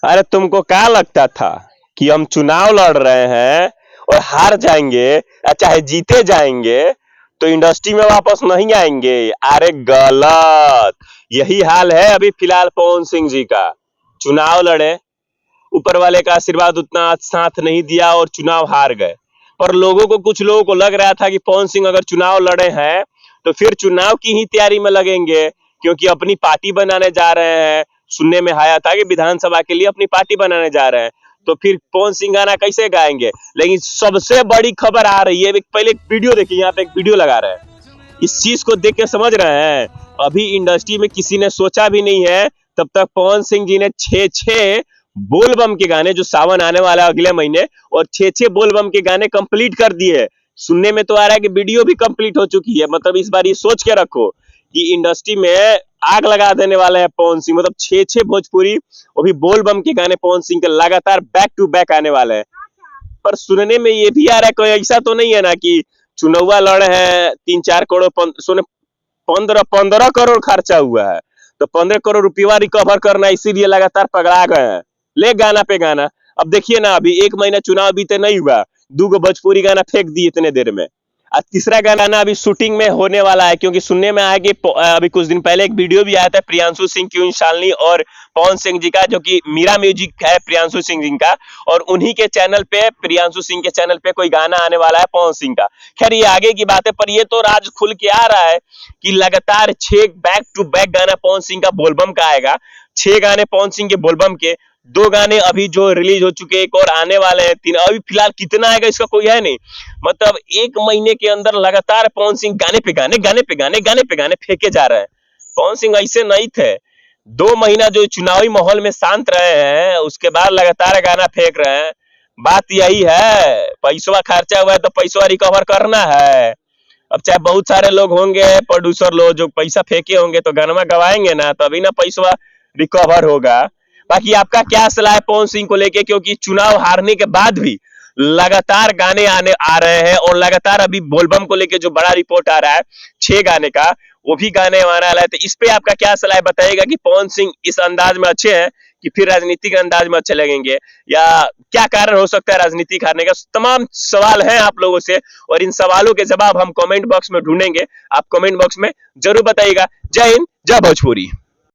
अरे तुमको क्या लगता था कि हम चुनाव लड़ रहे हैं और हार जाएंगे या चाहे जीते जाएंगे तो इंडस्ट्री में वापस नहीं आएंगे? अरे गलत। यही हाल है अभी फिलहाल पवन सिंह जी का। चुनाव लड़े, ऊपर वाले का आशीर्वाद उतना साथ नहीं दिया और चुनाव हार गए। पर कुछ लोगों को लग रहा था कि पवन सिंह अगर चुनाव लड़े हैं तो फिर चुनाव की ही तैयारी में लगेंगे, क्योंकि अपनी पार्टी बनाने जा रहे हैं। सुनने में आया था कि विधानसभा के लिए अपनी पार्टी बनाने जा रहे हैं, तो फिर पवन सिंह गाना कैसे गाएंगे? लेकिन सबसे बड़ी खबर आ रही है, पहले एक वीडियो देखिए, यहाँ पे एक वीडियो लगा रहे हैं। इस चीज को देख के समझ रहे हैं, अभी इंडस्ट्री में किसी ने सोचा भी नहीं है तब तक पवन सिंह जी ने 6 बोलबम के गाने, जो सावन आने वाला है अगले महीने, और 6 बोलबम के गाने कंप्लीट कर दिए। सुनने में तो आ रहा है कि वीडियो भी कंप्लीट हो चुकी है। मतलब इस बार ये सोच के रखो कि इंडस्ट्री में आग लगा देने वाले हैं पवन सिंह। मतलब 6 भोजपुरी, वो भी बोलबम के गाने पवन सिंह के लगातार बैक टू बैक आने वाले हैं। पर सुनने में ये भी आ रहा है, कोई ऐसा तो नहीं है ना कि चुनाव लड़े हैं 3-4 करोड़, सुने 15 करोड़ खर्चा हुआ है, तो 15 करोड़ रुपया रिकवर करना, इसीलिए लगातार पगड़ा गए हैं ले गाना पे गाना। अब देखिए ना, अभी 1 महीना चुनाव बीते नहीं हुआ, 2 भोजपुरी गाना फेंक दिए इतने देर में। और तीसरा गाना अभी शूटिंग में होने वाला है, क्योंकि सुनने में आया कि अभी कुछ दिन पहले एक वीडियो भी आया था प्रियांशु सिंह की, शालिनी और पवन सिंह जी का, जो कि मीरा म्यूजिक है प्रियांशु सिंह जी का, और उन्हीं के चैनल पे, प्रियांशु सिंह के चैनल पे कोई गाना आने वाला है पवन सिंह का। खैर ये आगे की बात है, पर ये तो राज खुल के आ रहा है कि लगातार 6 बैक टू बैक गाना पवन सिंह का बोलबम का आएगा। 6 गाने पवन सिंह के बोलबम के, 2 गाने अभी जो रिलीज हो चुके, एक और आने वाले हैं, 3 अभी फिलहाल कितना आएगा इसका कोई है नहीं। मतलब 1 महीने के अंदर लगातार पवन सिंह गाने पे गाने, गाने पे गाने, गाने पे गाने फेंके जा रहे हैं। पवन सिंह ऐसे नहीं थे। 2 महीना जो चुनावी माहौल में शांत रहे हैं, उसके बाद लगातार गाना फेंक रहे हैं। बात यही है, पैसा खर्चा हुआ है तो पैसा रिकवर करना है। अब चाहे बहुत सारे लोग होंगे प्रोड्यूसर लोग जो पैसा फेंके होंगे तो गाना गवाएंगे ना, तभी ना पैसा रिकवर होगा। बाकी आपका क्या सलाह है पवन सिंह को लेके, क्योंकि चुनाव हारने के बाद भी लगातार गाने आ रहे हैं, और लगातार अभी बोलबम को लेके जो बड़ा रिपोर्ट आ रहा है 6 गाने का, वो भी गाने आने वाला है। तो इस पे आपका क्या सलाह बताइएगा कि पवन सिंह इस अंदाज में अच्छे हैं कि फिर राजनीतिक अंदाज में अच्छे लगेंगे, या क्या कारण हो सकता है राजनीतिक हारने का? तमाम सवाल हैं आप लोगों से, और इन सवालों के जवाब हम कमेंट बॉक्स में ढूंढेंगे। आप कमेंट बॉक्स में जरूर बताइएगा। जय हिंद, जय भोजपुरी।